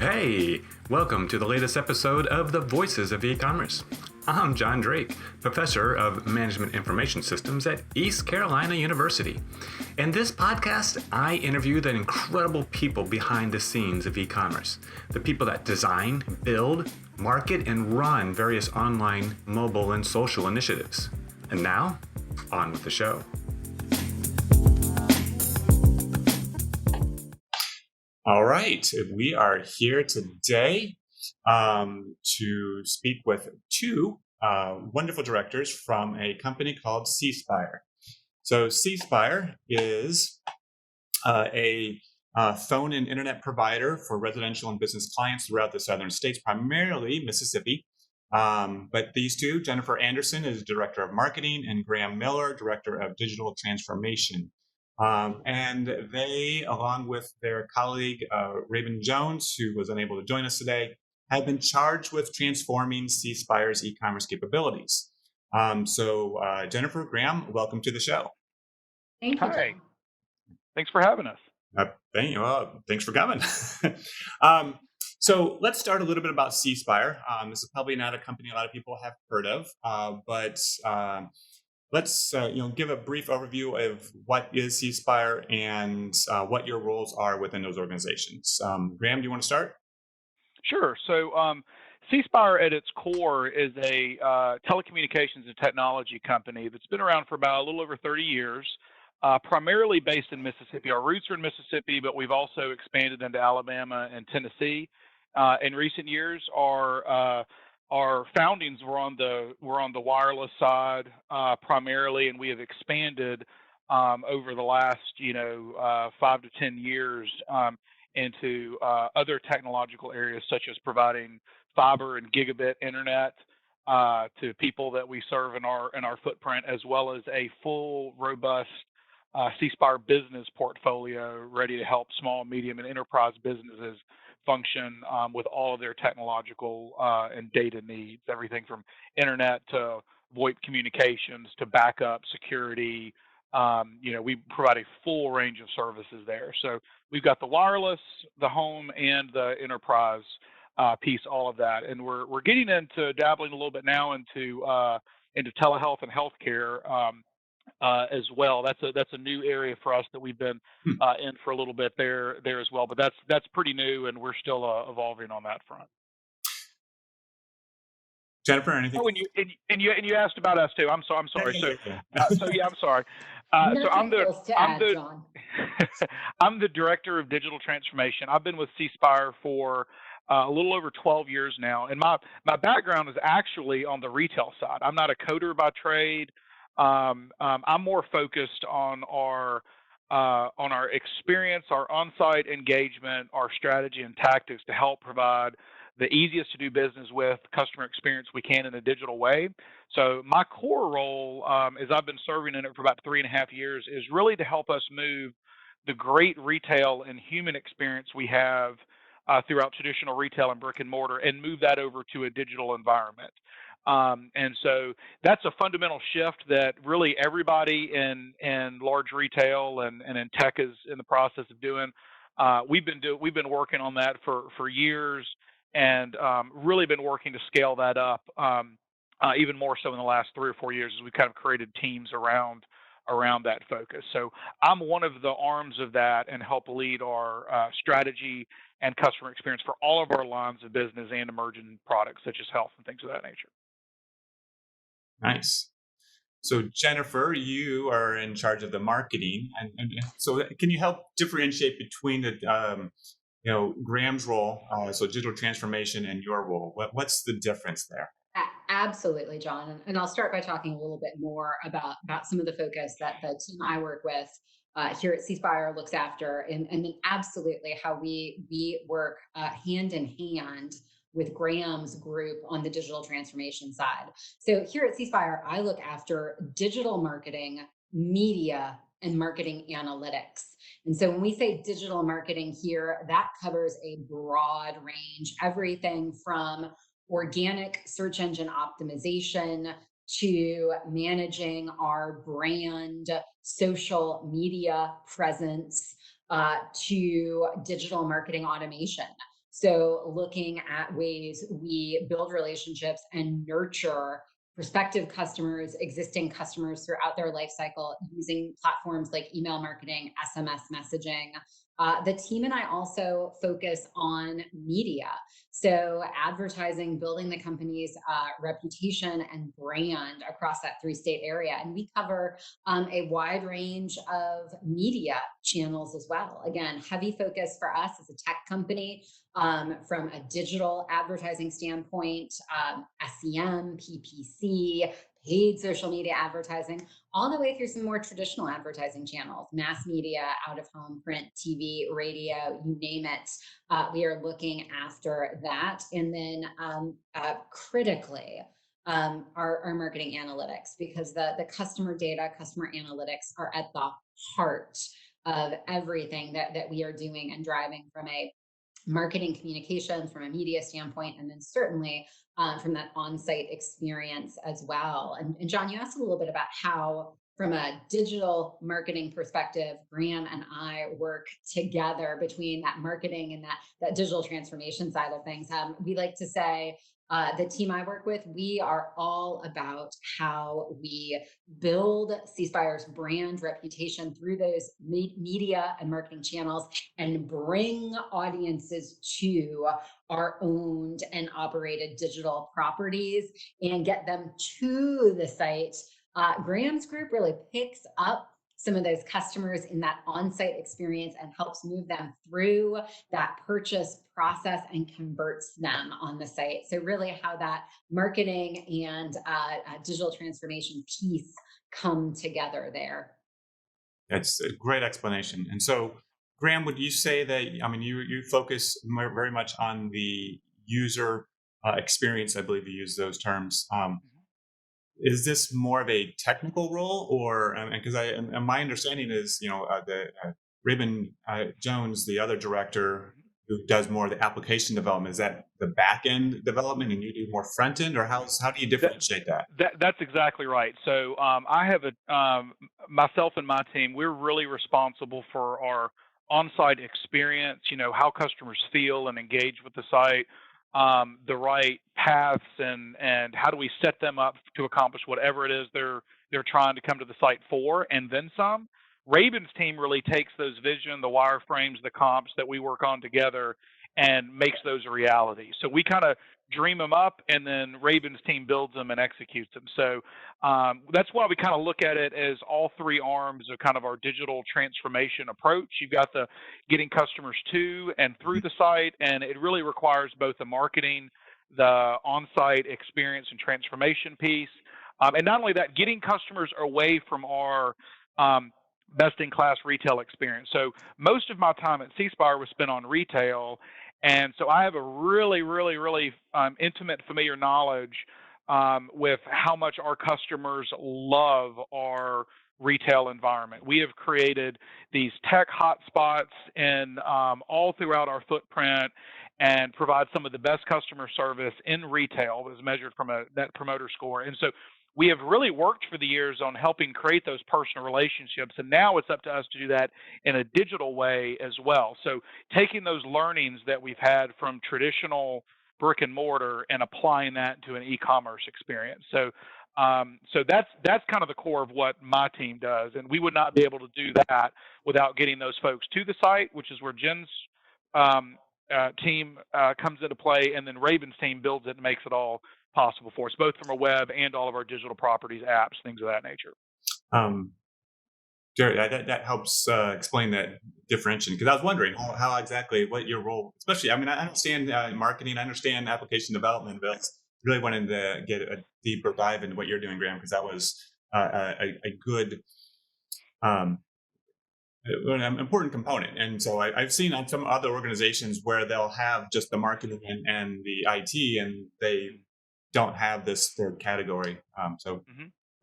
Hey, welcome to the latest episode of The Voices of eCommerce. I'm John Drake, professor of Management Information Systems at East Carolina University. In this podcast, I interview the incredible people behind the scenes of e-commerce, the people that design, build, market, and run various online, mobile, and social initiatives. And now, on with the show. All right, we are here today to speak with two wonderful directors from a company called C Spire. So C Spire is a phone and internet provider for residential and business clients throughout the southern states, primarily Mississippi. But these two, Jennifer Anderson is Director of Marketing and Graham Miller, Director of Digital Transformation. And they, along with their colleague, Raven Jones, who was unable to join us today, have been charged with transforming C Spire's e-commerce capabilities. So Jennifer, Graham, welcome to the show. Thank you. Hi. Thanks for having us. Thanks for coming. So let's start a little bit about C Spire. This is probably not a company a lot of people have heard of, but let's give a brief overview of what is C Spire and what your roles are within those organizations. Graham, do you want to start? Sure. So C Spire at its core is a telecommunications and technology company that's been around for about a little over 30 years, primarily based in Mississippi. Our roots are in Mississippi, but we've also expanded into Alabama and Tennessee. In recent years, our foundings were on the wireless side primarily, and we have expanded over the last 5 to 10 years into other technological areas, such as providing fiber and gigabit internet to people that we serve in our footprint, as well as a full, robust C Spire business portfolio ready to help small, medium, and enterprise businesses function with all of their technological and data needs, everything from internet to VoIP communications to backup security. We provide a full range of services there. So we've got the wireless, the home, and the enterprise piece, all of that. And we're getting into dabbling a little bit now into telehealth and healthcare as well. That's a new area for us that we've been in for a little bit there as well. But that's pretty new, and we're still evolving on that front. Jennifer, anything? Oh, and you asked about us too. I'm sorry. So I'm sorry. John. I'm the director of digital transformation. I've been with C Spire for a little over 12 years now, and my background is actually on the retail side. I'm not a coder by trade. I'm more focused on our experience, our on-site engagement, our strategy and tactics to help provide the easiest to do business with customer experience we can in a digital way. So my core role, as I've been serving in it for about 3.5 years, is really to help us move the great retail and human experience we have throughout traditional retail and brick and mortar and move that over to a digital environment. And so that's a fundamental shift that really everybody in large retail and in tech is in the process of doing. We've been working on that for years, and really been working to scale that up even more so in the last 3 or 4 years as we kind of created teams around that focus. So I'm one of the arms of that and help lead our strategy and customer experience for all of our lines of business and emerging products such as health and things of that nature. Nice. So Jennifer, you are in charge of the marketing, and so can you help differentiate between the Graham's role, so digital transformation, and your role? What's the difference there? Absolutely, John. And I'll start by talking a little bit more about some of the focus that the team I work with here at C Spire looks after, and then absolutely how we work hand in hand with Graham's group on the digital transformation side. So here at C Spire, I look after digital marketing, media, and marketing analytics. And so when we say digital marketing here, that covers a broad range, everything from organic search engine optimization to managing our brand social media presence to digital marketing automation. So looking at ways we build relationships and nurture prospective customers, existing customers throughout their life cycle using platforms like email marketing, SMS messaging. The team and I also focus on media. So, advertising, building the company's reputation and brand across that 3-state area. And we cover a wide range of media channels as well. Again, heavy focus for us as a tech company from a digital advertising standpoint, SEM, PPC, paid social media advertising, all the way through some more traditional advertising channels, mass media, out of home, print, TV, radio, you name it. We are looking after that. And then critically, our marketing analytics, because the customer data, customer analytics are at the heart of everything that we are doing and driving from a marketing communications, from a media standpoint, and then certainly from that on-site experience as well. And John, you asked a little bit about how, from a digital marketing perspective, Graham and I work together between that marketing and that digital transformation side of things. We like to say, the team I work with, we are all about how we build C Spire's brand reputation through those media and marketing channels and bring audiences to our owned and operated digital properties and get them to the site. Graham's group really picks up some of those customers in that on-site experience and helps move them through that purchase process and converts them on the site. So really how that marketing and digital transformation piece come together there. That's a great explanation. And so, Graham, would you say that, I mean, you focus very much on the user experience, I believe you use those terms. Is this more of a technical role, or because my understanding is, Raymond Jones, the other director who does more of the application development, is that the back end development, and you do more front end, or how do you differentiate that? That's exactly right. So I have myself and my team, we're really responsible for our on-site experience, how customers feel and engage with the site, the right paths, and how do we set them up to accomplish whatever it is they're trying to come to the site for, and then some. Raven's team really takes those vision, the wireframes, the comps that we work on together, and makes those a reality. So we kind of dream them up, and then Raven's team builds them and executes them. So that's why we kind of look at it as all three arms of kind of our digital transformation approach. You've got the getting customers to and through the site, and it really requires both the marketing, the on-site experience and transformation piece, and not only that, getting customers away from our best-in-class retail experience. So most of my time at C Spire was spent on retail, and so I have a really, really, really intimate, familiar knowledge with how much our customers love our retail environment. We have created these tech hotspots in all throughout our footprint and provide some of the best customer service in retail as measured from a Net Promoter Score. And so we have really worked for the years on helping create those personal relationships, and now it's up to us to do that in a digital way as well. So taking those learnings that we've had from traditional brick and mortar and applying that to an e-commerce experience. So that's kind of the core of what my team does, and we would not be able to do that without getting those folks to the site, which is where Jen's team comes into play, and then Raven's team builds it and makes it all possible for us, both from a web and all of our digital properties, apps, things of that nature. Jerry, that helps explain that differentiation, because I was wondering how exactly what your role, especially, I mean, I understand marketing, I understand application development, but I really wanted to get a deeper dive into what you're doing, Graham, because that was a good an important component. And so I've seen on some other organizations where they'll have just the marketing and the IT, and they don't have this third category.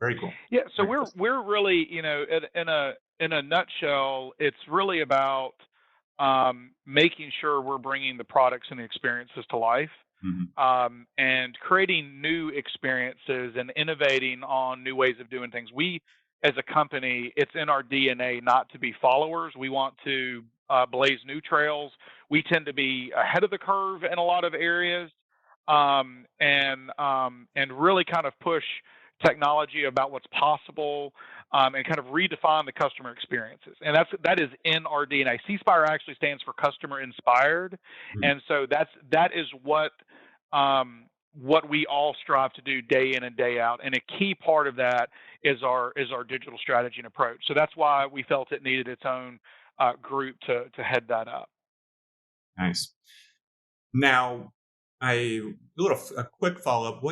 Very cool. Yeah, so we're really, in a nutshell, it's really about making sure we're bringing the products and the experiences to life, and creating new experiences and innovating on new ways of doing things. We, as a company, it's in our DNA not to be followers. We want to blaze new trails. We tend to be ahead of the curve in a lot of areas, and really kind of push technology about what's possible, and kind of redefine the customer experiences. And that is in our DNA. C Spire actually stands for customer inspired, Mhm. and so that is what we all strive to do day in and day out. And a key part of that is our digital strategy and approach. So that's why we felt it needed its own group to head that up. Nice. Now, a quick follow up.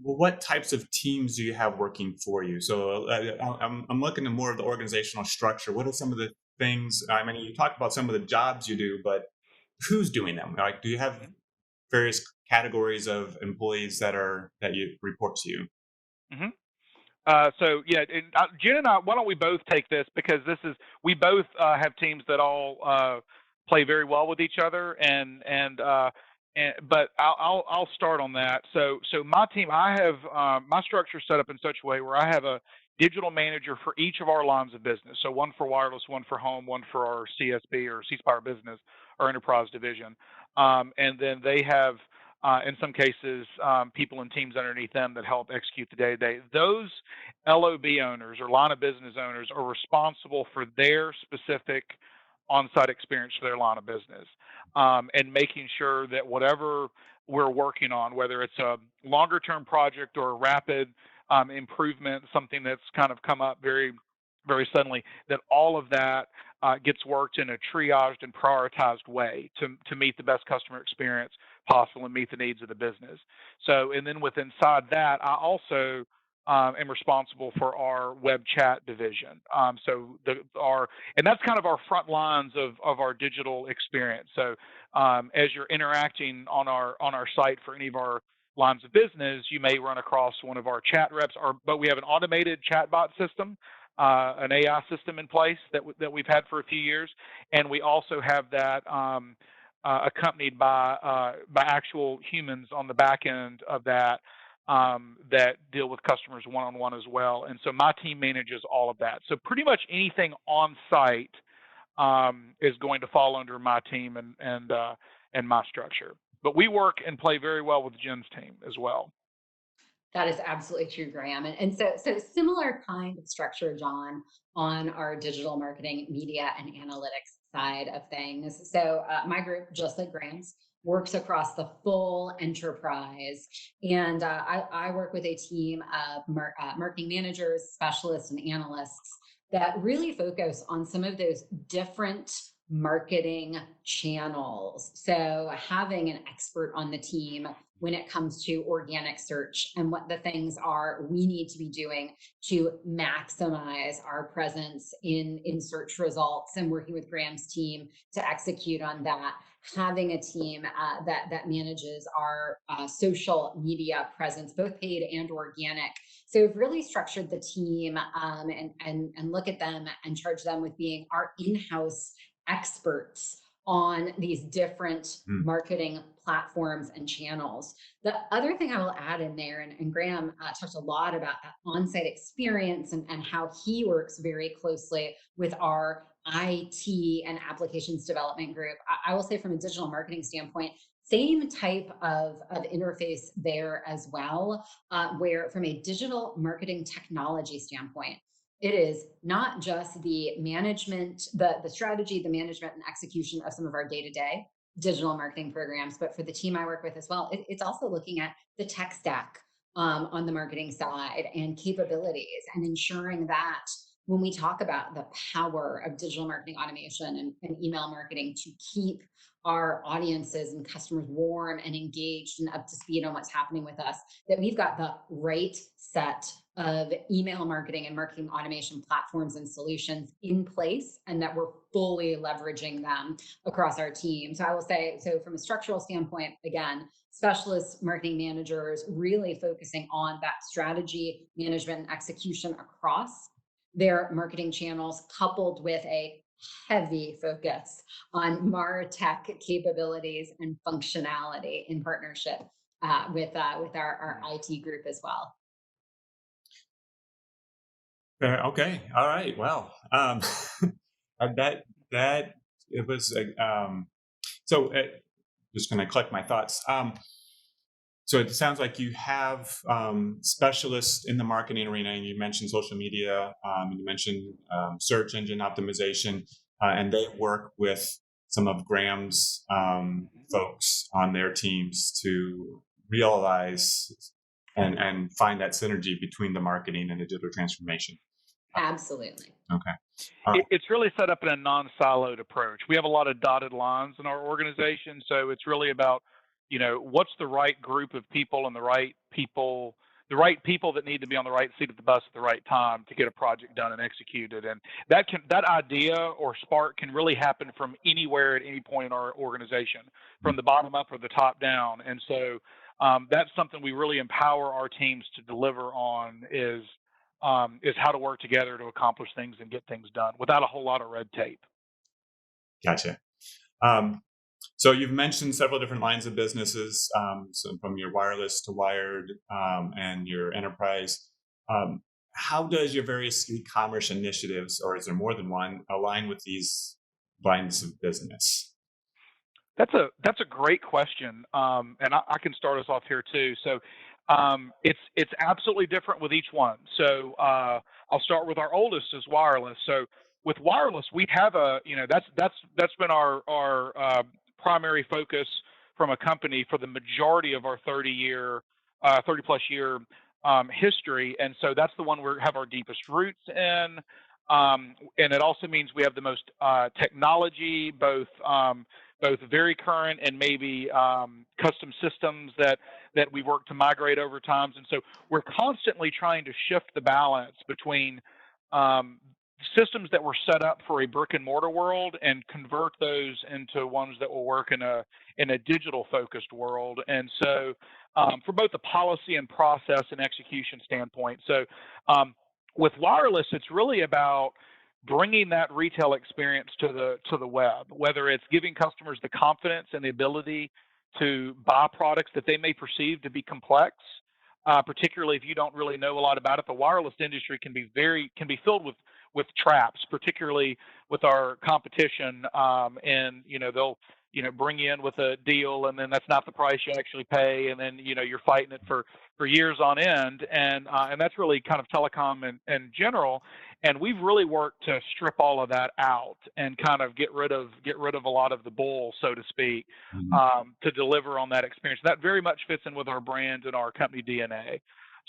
What types of teams do you have working for you? So I'm looking at more of the organizational structure. What are some of the things? I mean, you talked about some of the jobs you do, but who's doing them? Like, do you have various categories of employees that you report to you? Mm-hmm. So yeah, and, Jen and I, why don't we both take this, because we both have teams that all play very well with each other, and but I'll start on that. So my team, I have my structure set up in such a way where I have a digital manager for each of our lines of business. So one for wireless, one for home, one for our CSB or C Spire business or enterprise division, and then they have. In some cases, people and teams underneath them that help execute the day-to-day. Those LOB owners or line of business owners are responsible for their specific on-site experience for their line of business, and making sure that whatever we're working on, whether it's a longer-term project or a rapid improvement, something that's kind of come up very, very suddenly, that all of that gets worked in a triaged and prioritized way to meet the best customer experience possible and meet the needs of the business. So, and then with inside that, I also am responsible for our web chat division. And that's kind of our front lines of our digital experience. So, as you're interacting on our site for any of our lines of business, you may run across one of our chat reps, but we have an automated chatbot system, an AI system in place that we've had for a few years, and we also have that accompanied by actual humans on the back end of that, that deal with customers one-on-one as well. And so my team manages all of that. So pretty much anything on site is going to fall under my team and my structure. But we work and play very well with Jen's team as well. That is absolutely true, Graham. And so similar kind of structure, John, on our digital marketing, media, and analytics side of things. So my group, just like Graham's, works across the full enterprise. And I work with a team of marketing managers, specialists, and analysts that really focus on some of those different marketing channels. So having an expert on the team when it comes to organic search and what the things are we need to be doing to maximize our presence in search results, and working with Graham's team to execute on that. Having a team that manages our social media presence, both paid and organic. So we've really structured the team, and look at them and charge them with being our in-house experts on these different Mm. marketing platforms and channels. The other thing I will add in there, and Graham talked a lot about that on-site experience and how he works very closely with our IT and applications development group. I will say from a digital marketing standpoint, same type of interface there as well, where from a digital marketing technology standpoint, it is not just the management, the strategy, the management and execution of some of our day-to-day digital marketing programs, but for the team I work with as well, it's also looking at the tech stack on the marketing side and capabilities, and ensuring that when we talk about the power of digital marketing automation and email marketing to keep our audiences and customers warm and engaged and up to speed on what's happening with us, that we've got the right set of email marketing and marketing automation platforms and solutions in place, and that we're fully leveraging them across our team. So I will say, so from a structural standpoint, again, specialist marketing managers really focusing on that strategy, management, and execution across their marketing channels, coupled with a heavy focus on MarTech capabilities and functionality in partnership with our IT group as well. Okay. All right. Well, that it was. So just going to collect my thoughts. So it sounds like you have specialists in the marketing arena, and you mentioned social media, you mentioned search engine optimization, and they work with some of Graham's folks on their teams to realize and find that synergy between the marketing and the digital transformation. Absolutely. Okay. It's really set up in a non-siloed approach. We have a lot of dotted lines in our organization, so it's really about, what's the right group of people and the right people that need to be on the right seat of the bus at the right time to get a project done and executed. And that idea or spark can really happen from anywhere at any point in our organization, from the bottom up or the top down. And so that's something we really empower our teams to deliver on is how to work together to accomplish things and get things done without a whole lot of red tape. Gotcha. So you've mentioned several different lines of businesses, so from your wireless to wired and your enterprise. How does your various e-commerce initiatives, or is there more than one, align with these lines of business? That's a great question, and I can start us off here too. So it's absolutely different with each one. So I'll start with our oldest is wireless. So with wireless, we have that's been our primary focus from a company for the majority of our 30 plus year history, and so that's the one we have our deepest roots in. And it also means we have the most technology, both very current and maybe custom systems that we work to migrate over time. And so we're constantly trying to shift the balance between systems that were set up for a brick and mortar world and convert those into ones that will work in a digital focused world. And so for both the policy and process and execution standpoint. So with wireless, it's really about bringing that retail experience to the web, whether it's giving customers the confidence and the ability to buy products that they may perceive to be complex, particularly if you don't really know a lot about it. The wireless industry can be filled with traps, particularly with our competition, and they'll bring you in with a deal, and then that's not the price you actually pay, and then you're fighting it for years on end, and that's really kind of telecom in general. And we've really worked to strip all of that out and kind of get rid of a lot of the bull, so to speak, to deliver on that experience. That very much fits in with our brand and our company DNA.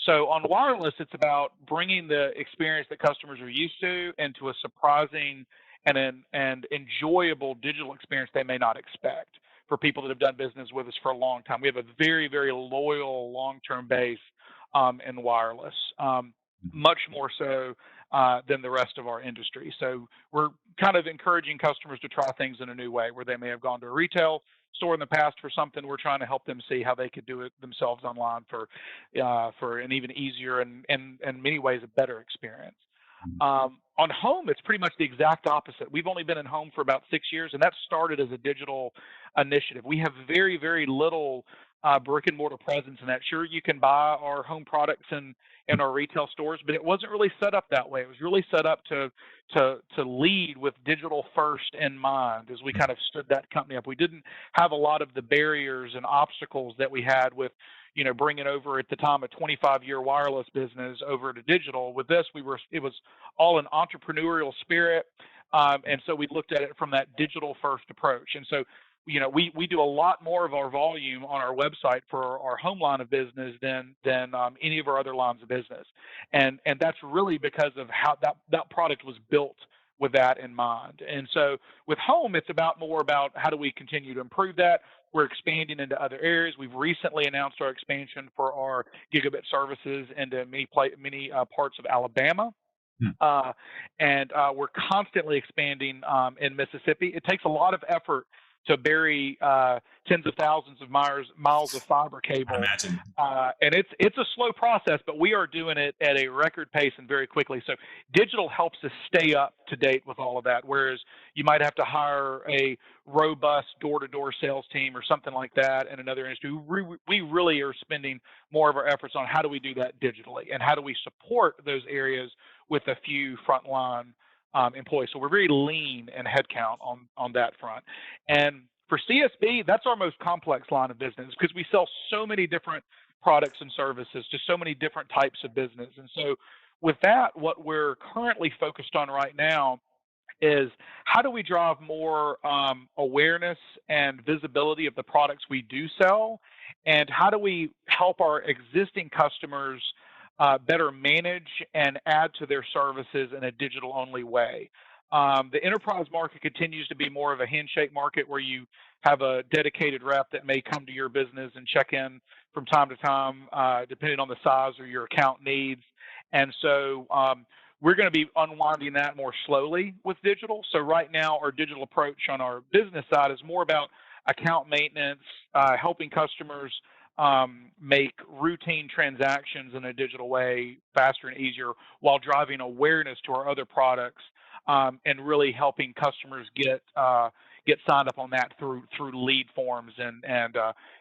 So on wireless, it's about bringing the experience that customers are used to into a surprising and enjoyable digital experience they may not expect for people that have done business with us for a long time. We have a very, very loyal long-term base in wireless, much more so than the rest of our industry. So we're kind of encouraging customers to try things in a new way, where they may have gone to a retail store in the past for something. We're trying to help them see how they could do it themselves online for an even easier and in many ways a better experience. On home, it's pretty much the exact opposite. We've only been in home for about 6 years, and that started as a digital initiative. We have very, very little brick and mortar presence in that. Sure, you can buy our home products in our retail stores, but it wasn't really set up that way. It was really set up to lead with digital first in mind as we kind of stood that company up. We didn't have a lot of the barriers and obstacles that we had with bringing over at the time a 25-year wireless business over to digital. With this, it was all an entrepreneurial spirit, and so we looked at it from that digital first approach. And so we do a lot more of our volume on our website for our home line of business than any of our other lines of business, and that's really because of how that product was built with that in mind. And so with home, it's more about how do we continue to improve that. We're expanding into other areas. We've recently announced our expansion for our gigabit services into many parts of Alabama. And we're constantly expanding in Mississippi. It takes a lot of effort to bury tens of thousands of miles of fiber cable. I imagine. And it's a slow process, but we are doing it at a record pace and very quickly. So digital helps us stay up to date with all of that, whereas you might have to hire a robust door-to-door sales team or something like that in another industry. We really are spending more of our efforts on how do we do that digitally and how do we support those areas with a few frontline employees. So we're very lean in headcount on that front. And for CSB, that's our most complex line of business because we sell so many different products and services to so many different types of business. And so with that, what we're currently focused on right now is how do we drive more awareness and visibility of the products we do sell, and how do we help our existing customers better manage and add to their services in a digital only way. The enterprise market continues to be more of a handshake market where you have a dedicated rep that may come to your business and check in from time to time, depending on the size or your account needs. And so we're going to be unwinding that more slowly with digital. So right now, our digital approach on our business side is more about account maintenance, helping customers make routine transactions in a digital way faster and easier while driving awareness to our other products and really helping customers get signed up on that through lead forms and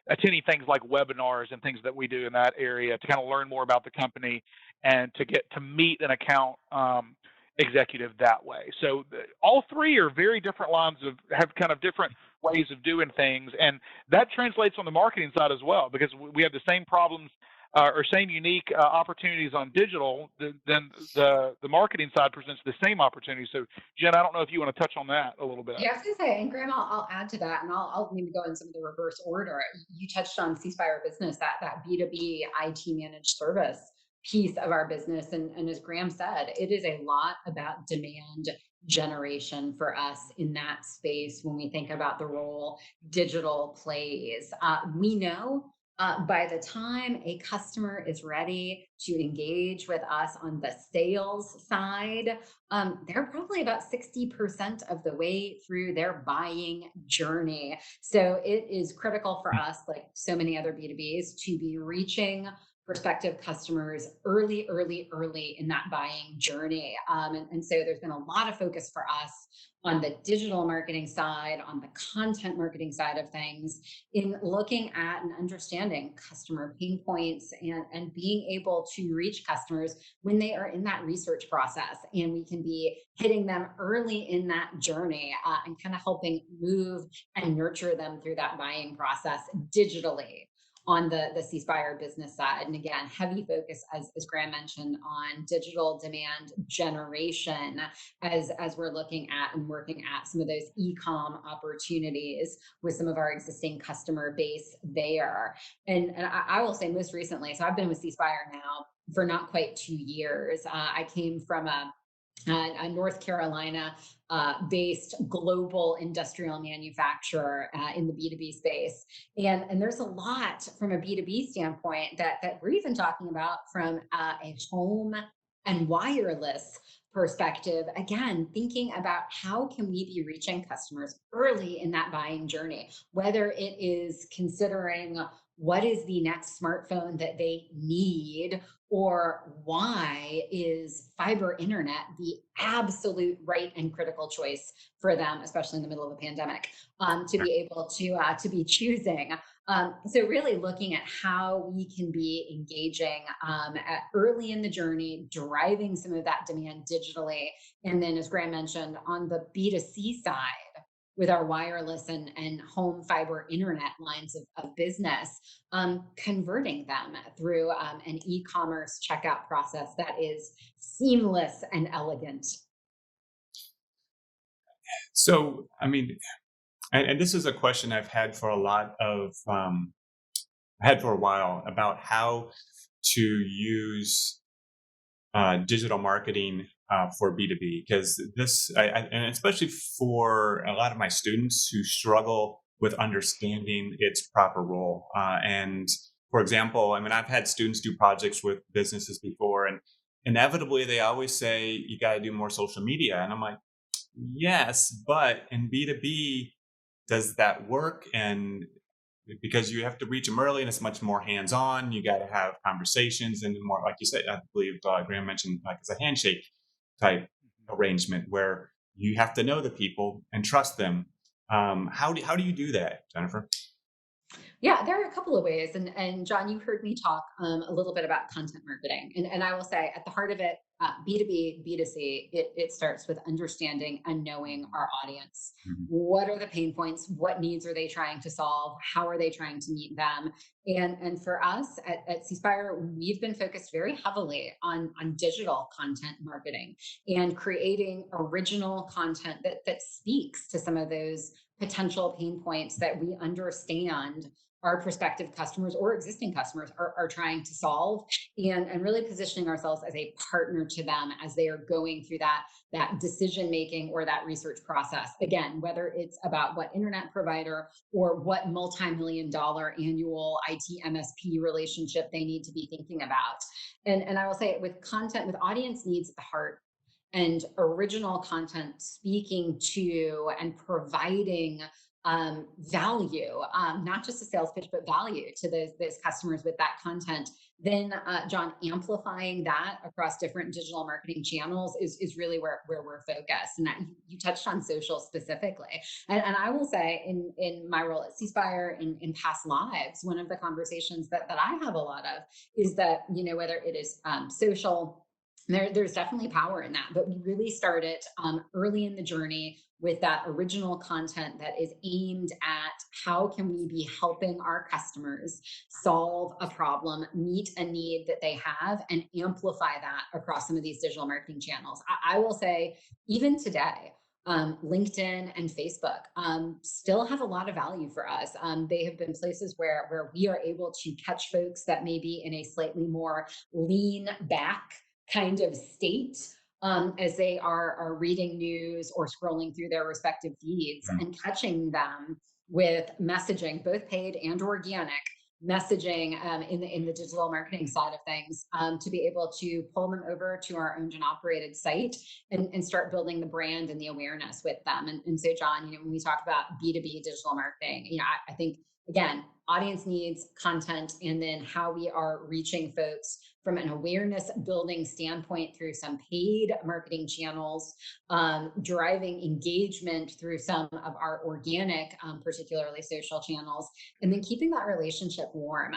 attending things like webinars and things that we do in that area to kind of learn more about the company and to get to meet an account executive that way. So all three are very different lines have kind of different ways of doing things, and that translates on the marketing side as well because we have the same problems or same unique opportunities on digital. Then the marketing side presents the same opportunity. So Jen, I don't know if you want to touch on that a little bit. Yeah, I was going to say, and Graham, I'll add to that, and I'll maybe go in some of the reverse order. You touched on C Spire Business, that B2B IT managed service piece of our business, and as Graham said, it is a lot about demand generation for us in that space when we think about the role digital plays. We know by the time a customer is ready to engage with us on the sales side, they're probably about 60% of the way through their buying journey. So it is critical for us, like so many other B2Bs, to be reaching prospective customers early in that buying journey. And so there's been a lot of focus for us on the digital marketing side, on the content marketing side of things, in looking at and understanding customer pain points and being able to reach customers when they are in that research process. And we can be hitting them early in that journey and kind of helping move and nurture them through that buying process digitally on the C Spire business side. And again, heavy focus, as Graham mentioned, on digital demand generation as we're looking at and working at some of those e-com opportunities with some of our existing customer base there. And I will say most recently, so I've been with C Spire now for not quite 2 years. I came from a North Carolina based global industrial manufacturer in the B2B space. And there's a lot from a B2B standpoint that we're even talking about from a home and wireless perspective. Again, thinking about how can we be reaching customers early in that buying journey, whether it is considering what is the next smartphone that they need, or why is fiber internet the absolute right and critical choice for them, especially in the middle of a pandemic, to be able to be choosing. So really looking at how we can be engaging early in the journey, driving some of that demand digitally. And then, as Graham mentioned, on the B2C side, with our wireless and home fiber internet lines of business, converting them through an e-commerce checkout process that is seamless and elegant. So, I mean, and this is a question I've had for had for a while about how to use digital marketing for B2B, because and especially for a lot of my students who struggle with understanding its proper role. And for example, I mean, I've had students do projects with businesses before, and inevitably they always say, you got to do more social media. And I'm like, yes, but in B2B, does that work? And because you have to reach them early and it's much more hands-on, you got to have conversations and more, like you said, I believe Graham mentioned, like it's a handshake type arrangement where you have to know the people and trust them. How do you do that, Jennifer? Yeah, there are a couple of ways. And John, you heard me talk a little bit about content marketing. And I will say at the heart of it, B2B, B2C, it starts with understanding and knowing our audience. Mhm. What are the pain points? What needs are they trying to solve? How are they trying to meet them? And for us at C Spire, we've been focused very heavily on digital content marketing and creating original content that speaks to some of those potential pain points that we understand our prospective customers or existing customers are trying to solve, and really positioning ourselves as a partner to them as they are going through that decision making or that research process, again, whether it's about what internet provider or what multi-million dollar annual IT MSP relationship they need to be thinking about. And I will say, with content, with audience needs at the heart, and original content speaking to and providing value, not just a sales pitch, but value to those customers with that content, then John, amplifying that across different digital marketing channels is really where we're focused. And that, you touched on social specifically. And I will say, in my role at C Spire, in past lives, one of the conversations that I have a lot of is that, whether it is social, there's definitely power in that, but we really started early in the journey with that original content that is aimed at how can we be helping our customers solve a problem, meet a need that they have, and amplify that across some of these digital marketing channels. I will say, even today, LinkedIn and Facebook still have a lot of value for us. They have been places where we are able to catch folks that may be in a slightly more lean back kind of state, as they are reading news or scrolling through their respective feeds, Mhm. and catching them with messaging, both paid and organic messaging, in the digital marketing side of things, to be able to pull them over to our owned and operated site, and start building the brand and the awareness with them. And so, John, when we talk about B2B digital marketing, I think, again, audience needs, content, and then how we are reaching folks from an awareness building standpoint through some paid marketing channels, driving engagement through some of our organic, particularly social channels, and then keeping that relationship warm.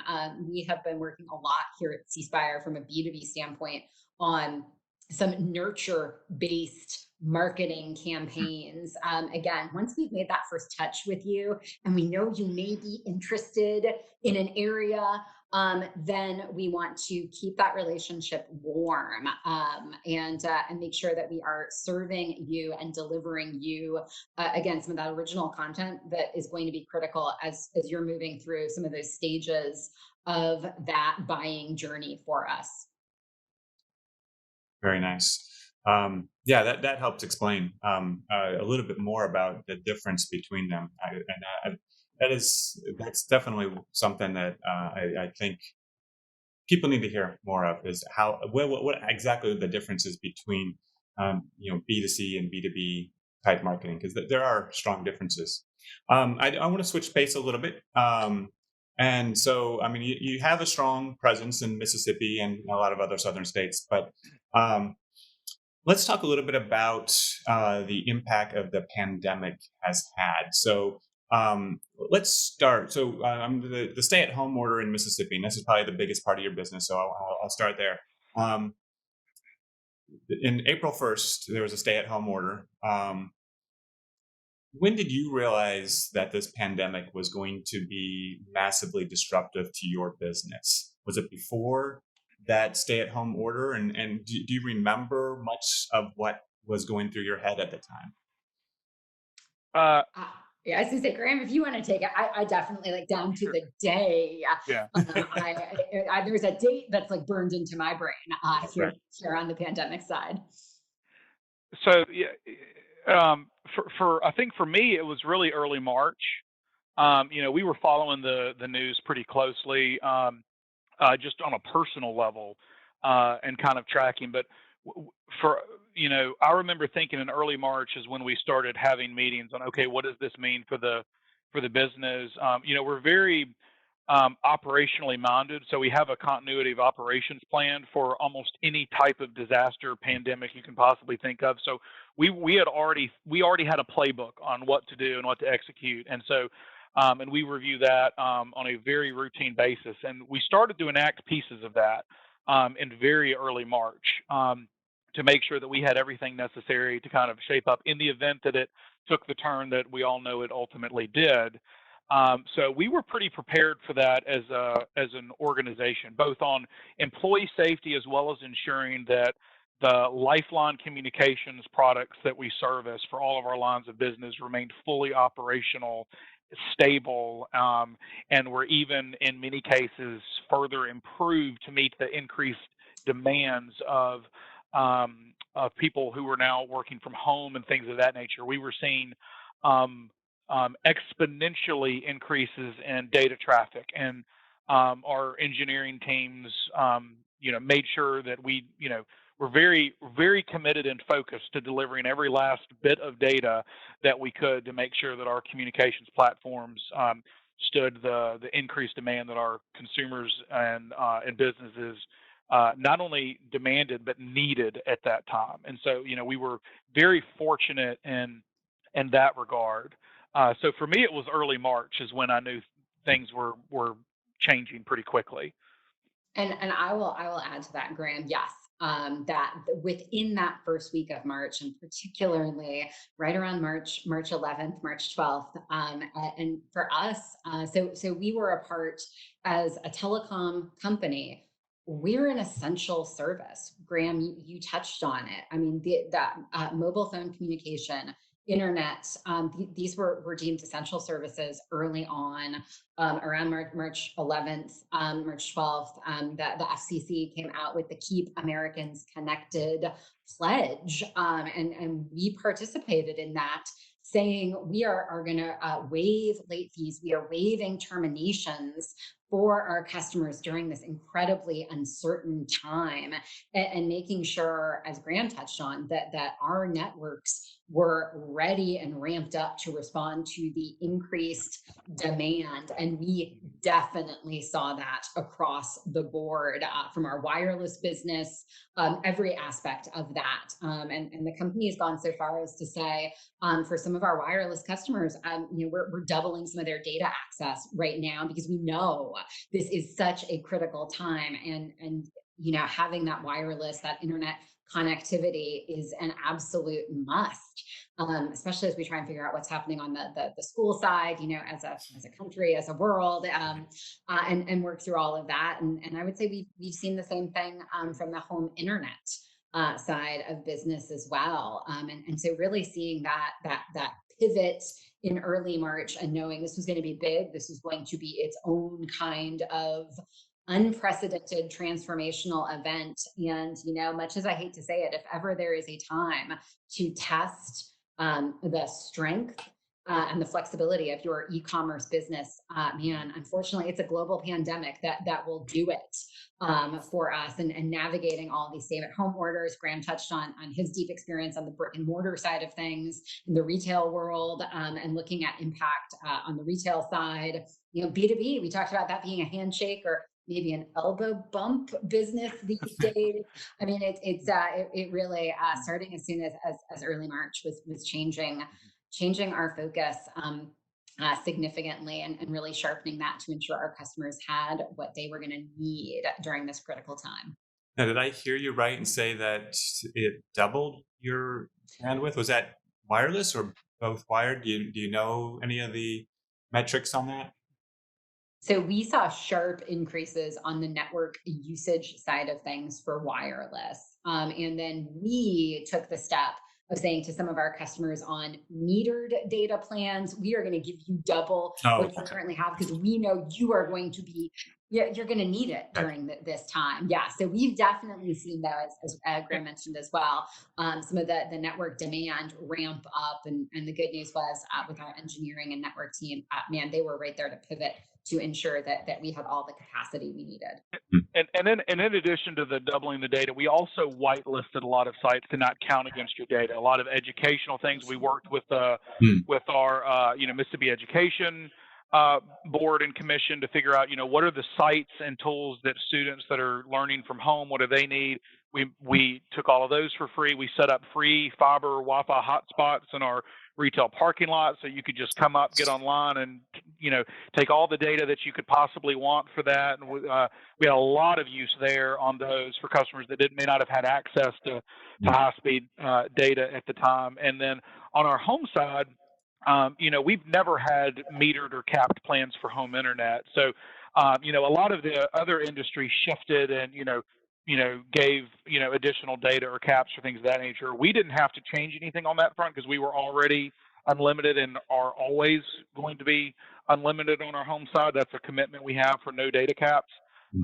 We have been working a lot here at C Spire from a B2B standpoint on some nurture based marketing campaigns. Again, once we've made that first touch with you and we know you may be interested in an area, then we want to keep that relationship warm, and make sure that we are serving you and delivering you, again, some of that original content that is going to be critical as you're moving through some of those stages of that buying journey for us. Very nice. Yeah, that helps explain a little bit more about the difference between them. That's definitely something that I think people need to hear more of, is how what exactly the differences between B2C and B2B type marketing, because there are strong differences. I want to switch pace a little bit. And so, I mean, you have a strong presence in Mississippi and a lot of other southern states, but um, let's talk a little bit about the impact of the pandemic has had. So let's start. So the stay-at-home order in Mississippi, and this is probably the biggest part of your business. So I'll start there. Um, in April 1st, there was a stay-at-home order. When did you realize that this pandemic was going to be massively disruptive to your business? Was it before that stay-at-home order? And do you remember much of what was going through your head at the time? Uh, Uh, yeah, I was gonna say, Graham, if you want to take it, I definitely, like, down to sure. the day. Yeah. There's a date that's like burned into my brain, Right. here on the pandemic side. So yeah, for I think for me it was really early March. We were following the news pretty closely, just on a personal level, and kind of tracking. But for I remember thinking in early March is when we started having meetings on, okay, what does this mean for the business? We're very operationally minded, so we have a continuity of operations plan for almost any type of disaster, pandemic you can possibly think of. So we already had a playbook on what to do and what to execute, and so and we review that on a very routine basis. And we started to enact pieces of that in very early March. to make sure that we had everything necessary to kind of shape up in the event that it took the turn that we all know it ultimately did. So we were pretty prepared for that as an organization, both on employee safety as well as ensuring that the Lifeline communications products that we service for all of our lines of business remained fully operational, stable, and were even in many cases further improved to meet the increased demands of people who were now working from home and things of that nature. We were seeing exponentially increases in data traffic, and our engineering teams, made sure that we, were very, very committed and focused to delivering every last bit of data that we could to make sure that our communications platforms stood the increased demand that our consumers and businesses not only demanded but needed at that time. And so, we were very fortunate in that regard. So for me, it was early March is when I knew things were changing pretty quickly. And I will add to that, Graham. Yes, that within that first week of March, and particularly right around March 11th, March 12th, and for us, so we were a part as a telecom company. We're an essential service. Graham, you touched on it. I mean, that mobile phone communication, internet, these were deemed essential services early on, around March 11th, March 12th. The FCC came out with the Keep Americans Connected pledge, and we participated in that, saying we are going to waive late fees. We are waiving terminations for our customers during this incredibly uncertain time, and making sure, as Graham touched on, that our networks were ready and ramped up to respond to the increased demand. And we definitely saw that across the board, from our wireless business, every aspect of that. And the company has gone so far as to say, for some of our wireless customers, we're doubling some of their data access right now, because we know this is such a critical time. And having that wireless, that internet connectivity is an absolute must, especially as we try and figure out what's happening on the school side, as a country, as a world, and work through all of that. And I would say we've seen the same thing from the home internet side of business as well. And so really seeing that pivot in early March, and knowing this was going to be big, this was going to be its own kind of unprecedented transformational event. And, much as I hate to say it, if ever there is a time to test the strength and the flexibility of your e-commerce business, unfortunately, it's a global pandemic that will do it for us. And navigating all these stay-at-home orders. Graham touched on his deep experience on the brick and mortar side of things in the retail world, and looking at impact on the retail side. B2B, we talked about that being a handshake or maybe an elbow bump business these days. I mean, it really, starting as soon as early March, was changing our focus significantly, and really sharpening that to ensure our customers had what they were going to need during this critical time. Now, did I hear you right and say that it doubled your bandwidth? Was that wireless or both wired? Do you know any of the metrics on that? So we saw sharp increases on the network usage side of things for wireless. And then we took the step of saying to some of our customers on metered data plans, we are going to give you double what you currently have, because we know you are going to be, you're going to need it during this time. Yeah, so we've definitely seen that, as Graham mentioned as well, some of the network demand ramp up. And the good news was, with our engineering and network team, they were right there to pivot to ensure that we had all the capacity we needed. And then in addition to the doubling the data, we also whitelisted a lot of sites to not count against your data. A lot of educational things. We worked with our Mississippi Education Board and Commission to figure out what are the sites and tools that students that are learning from home, what do they need. We took all of those for free. We set up free fiber Wi-Fi hotspots in our retail parking lot, so you could just come up, get online, and take all the data that you could possibly want for that. And we had a lot of use there on those for customers that may not have had access to high-speed data at the time. And then on our home side, we've never had metered or capped plans for home internet. So, a lot of the other industries shifted and, gave, additional data or caps or things of that nature. We didn't have to change anything on that front because we were already unlimited and are always going to be unlimited on our home side. That's a commitment we have for no data caps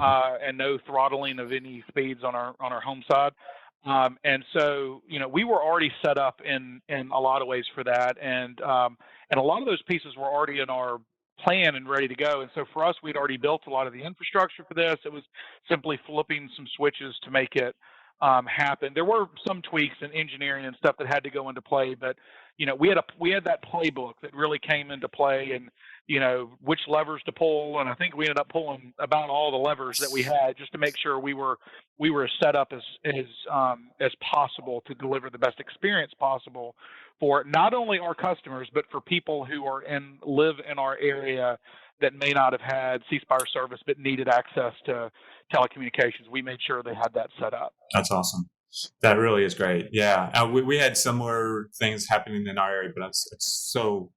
and no throttling of any speeds on our home side. And so, we were already set up in a lot of ways for that. And a lot of those pieces were already in our plan and ready to go. And so for us, we'd already built a lot of the infrastructure for this. It was simply flipping some switches to make it happen. There were some tweaks in engineering and stuff that had to go into play, but we had that playbook that really came into play, and which levers to pull. And I think we ended up pulling about all the levers that we had just to make sure we were set up as possible to deliver the best experience possible for not only our customers, but for people who live in our area that may not have had C Spire service but needed access to telecommunications. We made sure they had that set up. That's awesome. That really is great. Yeah, we had similar things happening in our area, but it's so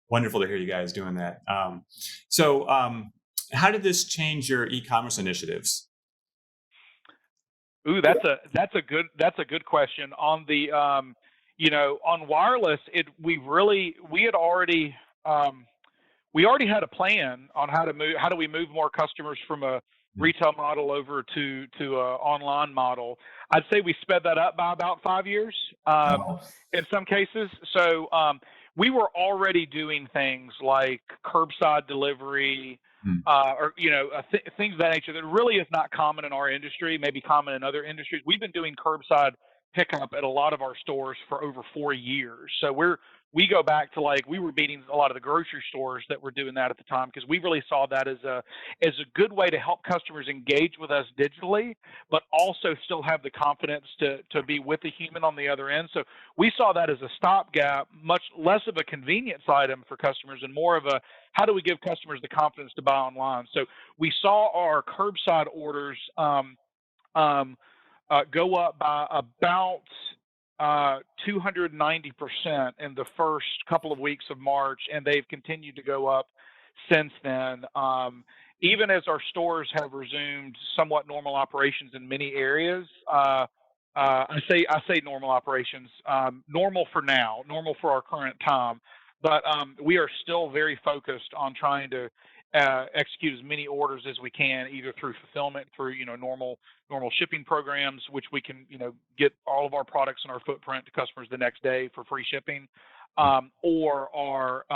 wonderful to hear you guys doing that. So how did this change your e-commerce initiatives? Ooh, that's a good question. On the on wireless, we already had a plan on how do we move more customers from a retail model over to a online model. I'd say we sped that up by about 5 years in some cases. So we were already doing things like curbside delivery, or things of that nature that really is not common in our industry, maybe common in other industries. We've been doing curbside pickup at a lot of our stores for over 4 years. So we go back to we were beating a lot of the grocery stores that were doing that at the time, because we really saw that as a good way to help customers engage with us digitally, but also still have the confidence to be with the human on the other end. So we saw that as a stopgap, much less of a convenience item for customers and more of a how do we give customers the confidence to buy online. So we saw our curbside orders go up by about 290% in the first couple of weeks of March, and they've continued to go up since then. Even as our stores have resumed somewhat normal operations in many areas, I say normal operations, normal for now, normal for our current time, but we are still very focused on trying to execute as many orders as we can, either through fulfillment, through normal shipping programs, which we can get all of our products in our footprint to customers the next day for free shipping, or our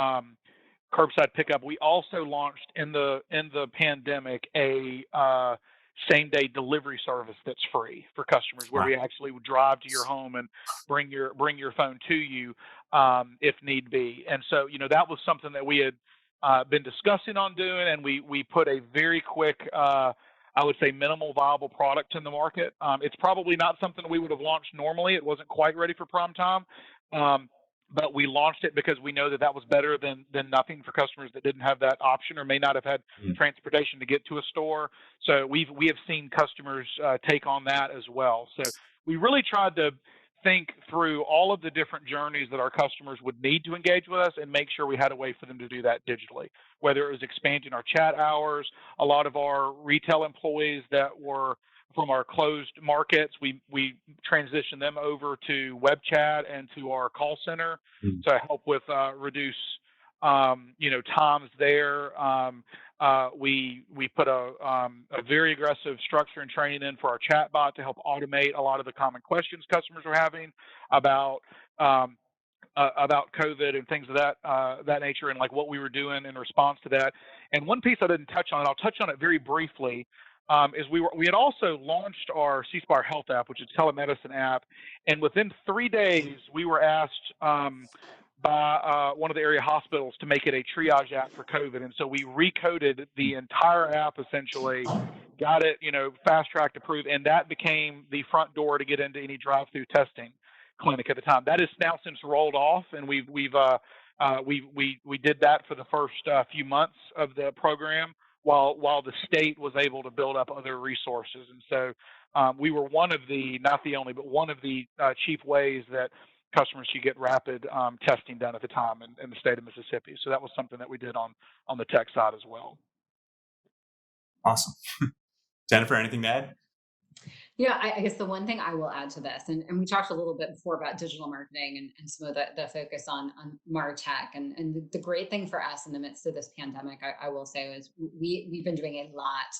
curbside pickup. We also launched in the pandemic a same day delivery service that's free for customers, where we actually would drive to your home and bring your phone to you if need be. And so that was something that we had been discussing on doing, and we put a very quick, I would say, minimal viable product in the market. It's probably not something we would have launched normally. It wasn't quite ready for prime time, but we launched it because we know that was better than nothing for customers that didn't have that option or may not have had transportation to get to a store. So we have seen customers take on that as well. So we really tried to think through all of the different journeys that our customers would need to engage with us and make sure we had a way for them to do that digitally, whether it was expanding our chat hours. A lot of our retail employees that were from our closed markets, we transitioned them over to web chat and to our call center to help with reduce times there. We put a very aggressive structure and training in for our chat bot to help automate a lot of the common questions customers are having about COVID and things of that nature, and what we were doing in response to that. And one piece I didn't touch on, and I'll touch on it very briefly, is we had also launched our C Spire Health app, which is a telemedicine app, and within 3 days we were asked by one of the area hospitals to make it a triage app for COVID. And so we recoded the entire app, essentially, got it, fast-tracked approved, and that became the front door to get into any drive-through testing. clinic at the time. That is now since rolled off, and we did that for the first few months of the program while the state was able to build up other resources. And so we were one of the, not the only, but one of the chief ways that customers could get rapid testing done at the time in the state of Mississippi. So that was something that we did on the tech side as well. Awesome. Jennifer, anything to add? Yeah, I guess the one thing I will add to this, and we talked a little bit before about digital marketing and some of the focus on MarTech, and the great thing for us in the midst of this pandemic, I will say, is we've been doing a lot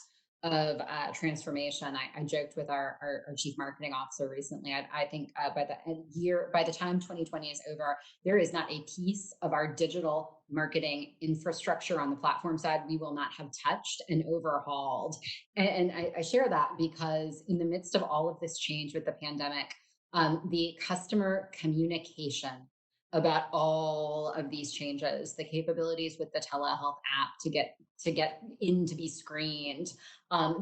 of transformation. I joked with our chief marketing officer recently. I think by the time 2020 is over, there is not a piece of our digital marketing infrastructure on the platform side we will not have touched and overhauled. And I share that because in the midst of all of this change with the pandemic, the customer communication about all of these changes, the capabilities with the telehealth app to get in to be screened,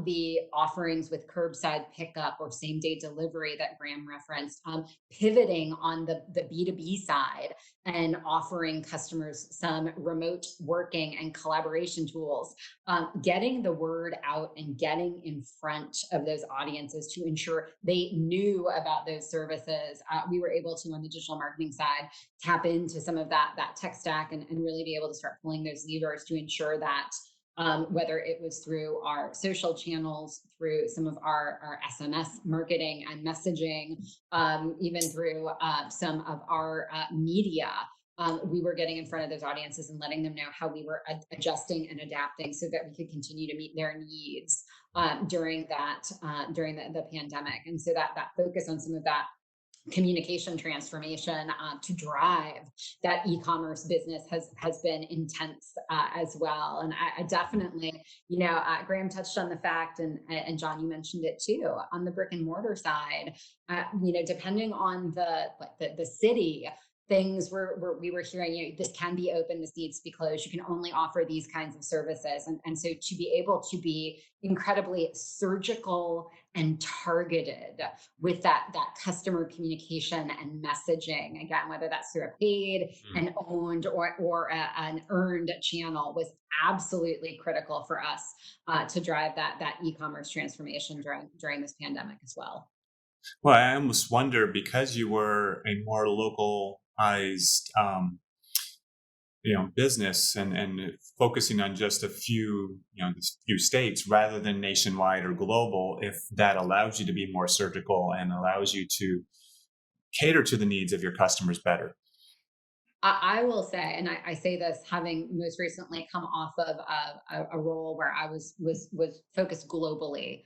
the offerings with curbside pickup or same day delivery that Graham referenced, pivoting on the B2B side and offering customers some remote working and collaboration tools, getting the word out and getting in front of those audiences to ensure they knew about those services. We were able to, on the digital marketing side, tap into some of that tech stack and really be able to start pulling those levers to ensure that whether it was through our social channels, through some of our SMS marketing and messaging, even through some of our media, we were getting in front of those audiences and letting them know how we were adjusting and adapting so that we could continue to meet their needs during the pandemic. And so that focus on some of that communication transformation to drive that e-commerce business has been intense as well. And I definitely, Graham touched on the fact, and John, you mentioned it too, on the brick and mortar side, depending on the city, things we were hearing, this can be open, this needs to be closed, you can only offer these kinds of services. And so to be able to be incredibly surgical and targeted with that customer communication and messaging, again, whether that's through a paid and owned or an earned channel, was absolutely critical for us to drive that e-commerce transformation during this pandemic as well. Well, I almost wonder, because you were a more localized business and focusing on just a few states rather than nationwide or global, if that allows you to be more surgical and allows you to cater to the needs of your customers better. I will say, and I say this having most recently come off of a role where I was focused globally.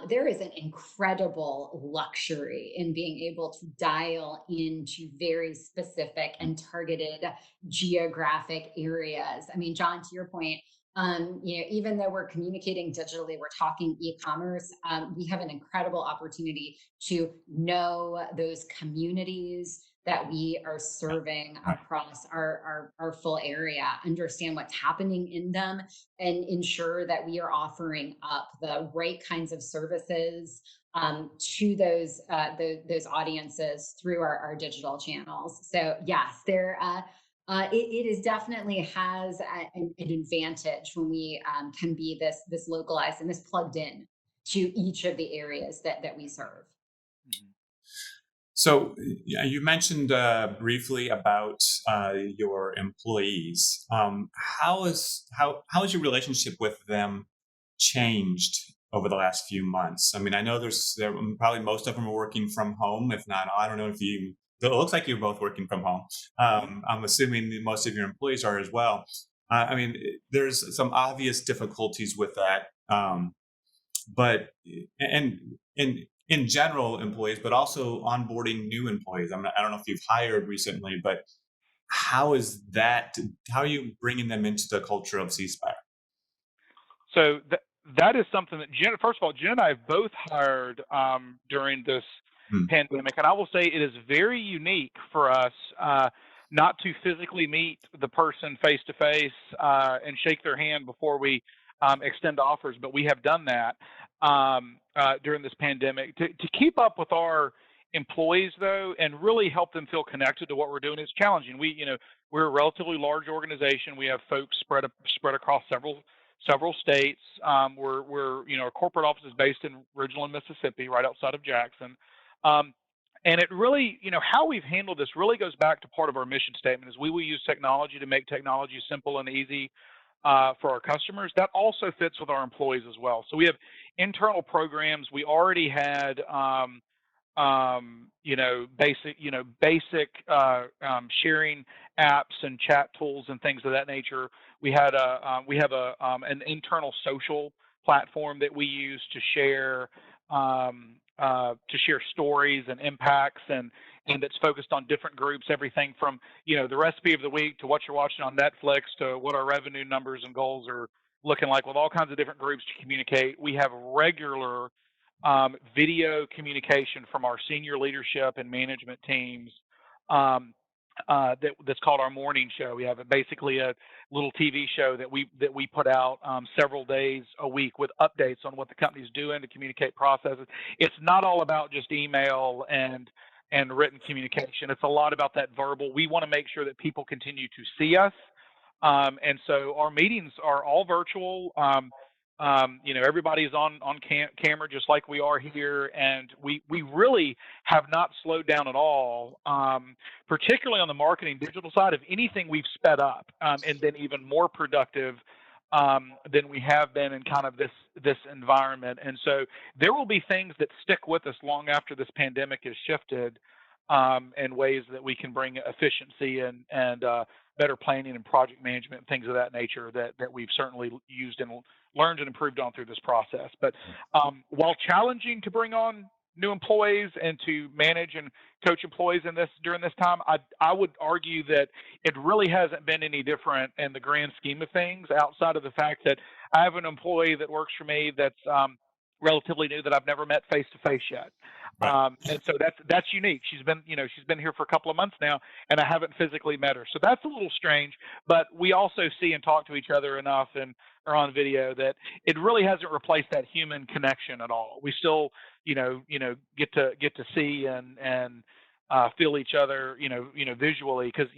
There is an incredible luxury in being able to dial into very specific and targeted geographic areas. I mean, John, to your point, even though we're communicating digitally, we're talking e-commerce, we have an incredible opportunity to know those communities that we are serving across our full area, understand what's happening in them, and ensure that we are offering up the right kinds of services to those audiences through our digital channels. So yes, it is definitely has an advantage when we can be this localized and this plugged in to each of the areas that we serve. So you mentioned briefly about your employees. How has your relationship with them changed over the last few months? I mean, I know probably most of them are working from home. If not, I don't know if it looks like you're both working from home. I'm assuming that most of your employees are as well. I mean, there's some obvious difficulties with that, but in general employees, but also onboarding new employees. I don't know if you've hired recently, but how are you bringing them into the culture of C Spire? So that is something that first of all, Jen and I have both hired during this pandemic. And I will say it is very unique for us not to physically meet the person face to face and shake their hand before we extend offers, but we have done that during this pandemic to keep up with our employees though, and really help them feel connected to what we're doing. It's challenging. We're a relatively large organization. We have folks spread across several states. We're our corporate office is based in Ridgeland, Mississippi, right outside of Jackson. And it really, how we've handled this really goes back to part of our mission statement is we will use technology to make technology simple and easy for our customers. That also fits with our employees as well. So we have internal programs. We already had, basic sharing apps and chat tools and things of that nature. We have an internal social platform that we use to share stories and impacts, and that's focused on different groups, everything from the recipe of the week to what you're watching on Netflix to what our revenue numbers and goals are looking like, with all kinds of different groups to communicate. We have regular video communication from our senior leadership and management teams that's called our morning show. We have basically a little TV show that we put out several days a week with updates on what the company's doing to communicate processes. It's not all about just email and written communication. It's a lot about that verbal. We want to make sure that people continue to see us, and so our meetings are all virtual. Everybody's on camera just like we are here, and we really have not slowed down at all, particularly on the marketing digital side. If anything, we've sped up and been even more productive than we have been in kind of this environment. And so there will be things that stick with us long after this pandemic has shifted, in ways that we can bring efficiency and better planning and project management, things of that nature that we've certainly used and learned and improved on through this process. But while challenging to bring on new employees and to manage and coach employees during this time, I would argue that it really hasn't been any different in the grand scheme of things, outside of the fact that I have an employee that works for me that's relatively new that I've never met face to face yet. Right. And so that's unique. She's been here for a couple of months now, and I haven't physically met her. So that's a little strange, but we also see and talk to each other enough and are on video that it really hasn't replaced that human connection at all. We still, get to see and feel each other, visually, because,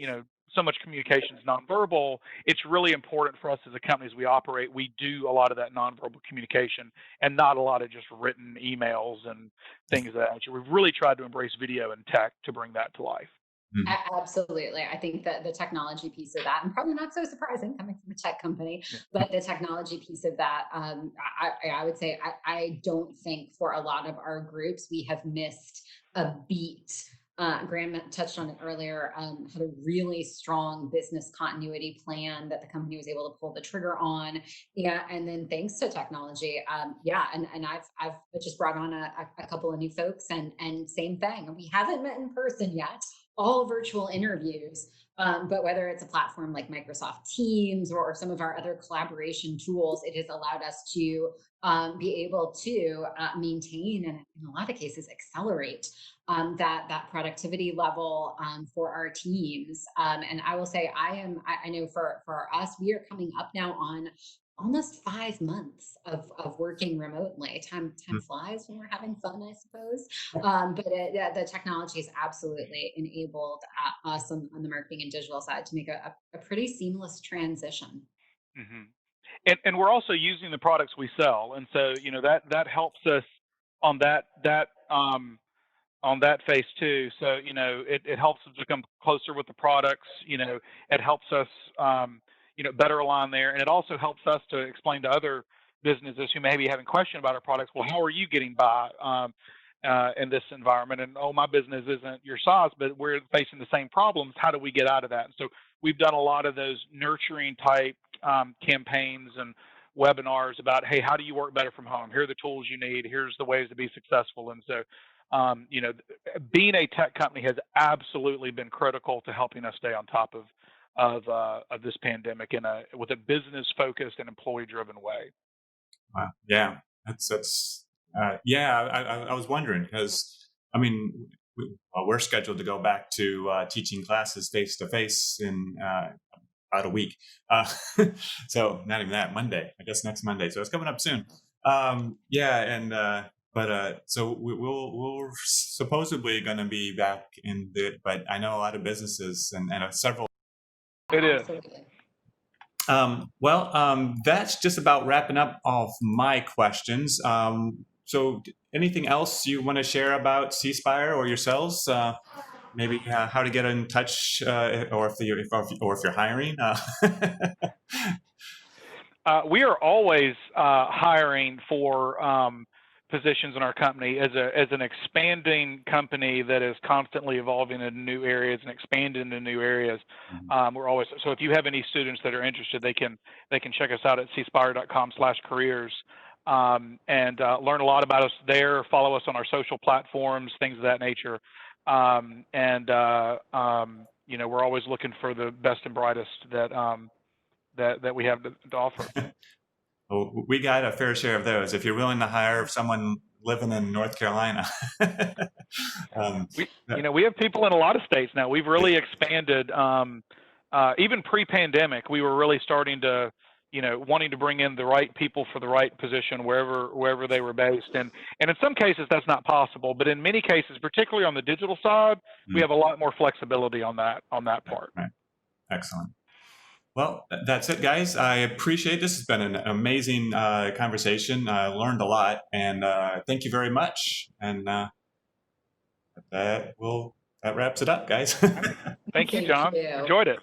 so much communication is nonverbal. It's really important for us as a company as we operate. We do a lot of that nonverbal communication and not a lot of just written emails and things of that nature. We've really tried to embrace video and tech to bring that to life. Absolutely. I think that the technology piece of that, and probably not so surprising coming from a tech company, Yeah. but the technology piece of that, I would say I don't think for a lot of our groups we have missed a beat. Graham touched on it earlier, had a really strong business continuity plan that the company was able to pull the trigger on. Yeah. And then thanks to technology, and I've just brought on a couple of new folks, and same thing. We haven't met in person yet, all virtual interviews. But whether it's a platform like Microsoft Teams or some of our other collaboration tools, it has allowed us to be able to maintain and in a lot of cases accelerate that productivity level for our teams. And I will say, I know for us, we are coming up now on almost 5 months of working remotely. Time flies when we're having fun, I suppose. But the technology has absolutely enabled us on the marketing and digital side to make a pretty seamless transition. Mm-hmm. And we're also using the products we sell, and so that helps us on that phase too. So it helps us become closer with the products. It helps us better align there, and it also helps us to explain to other businesses who may be having questions about our products. Well, how are you getting by in this environment? And my business isn't your size, but we're facing the same problems. How do we get out of that? And so we've done a lot of those nurturing type campaigns and webinars about, hey, how do you work better from home? Here are the tools you need. Here's the ways to be successful. And so being a tech company has absolutely been critical to helping us stay on top of this pandemic with a business focused and employee driven way. Wow. Yeah, that's I was wondering because we're scheduled to go back to teaching classes face to face in about a week. So not even that, Monday. I guess next Monday. So it's coming up soon. But so we're supposedly going to be back in the, but I know a lot of businesses and several. It is. Absolutely. That's just about wrapping up all of my questions. So anything else you want to share about C Spire or yourselves? Maybe how to get in touch, or if you're hiring. We are always hiring for positions in our company as an expanding company that is constantly evolving into new areas and expanding into new areas. We're always, so if you have any students that are interested, they can check us out at cspire.com/careers and learn a lot about us there. Follow us on our social platforms, things of that nature. You know, we're always looking for the best and brightest that we have to offer. Well, we got a fair share of those. If you're willing to hire someone living in North Carolina. You know, we have people in a lot of states now. We've really expanded. Even pre-pandemic, we were really starting to, you know, wanting to bring in the right people for the right position wherever they were based. And in some cases that's not possible, but in many cases, particularly on the digital side, we have a lot more flexibility on that part. Right. Excellent. Well, that's it, guys. I appreciate this. It's been an amazing conversation. I learned a lot, and thank you very much. And that wraps it up, guys. Thank you, John. you. Enjoyed it.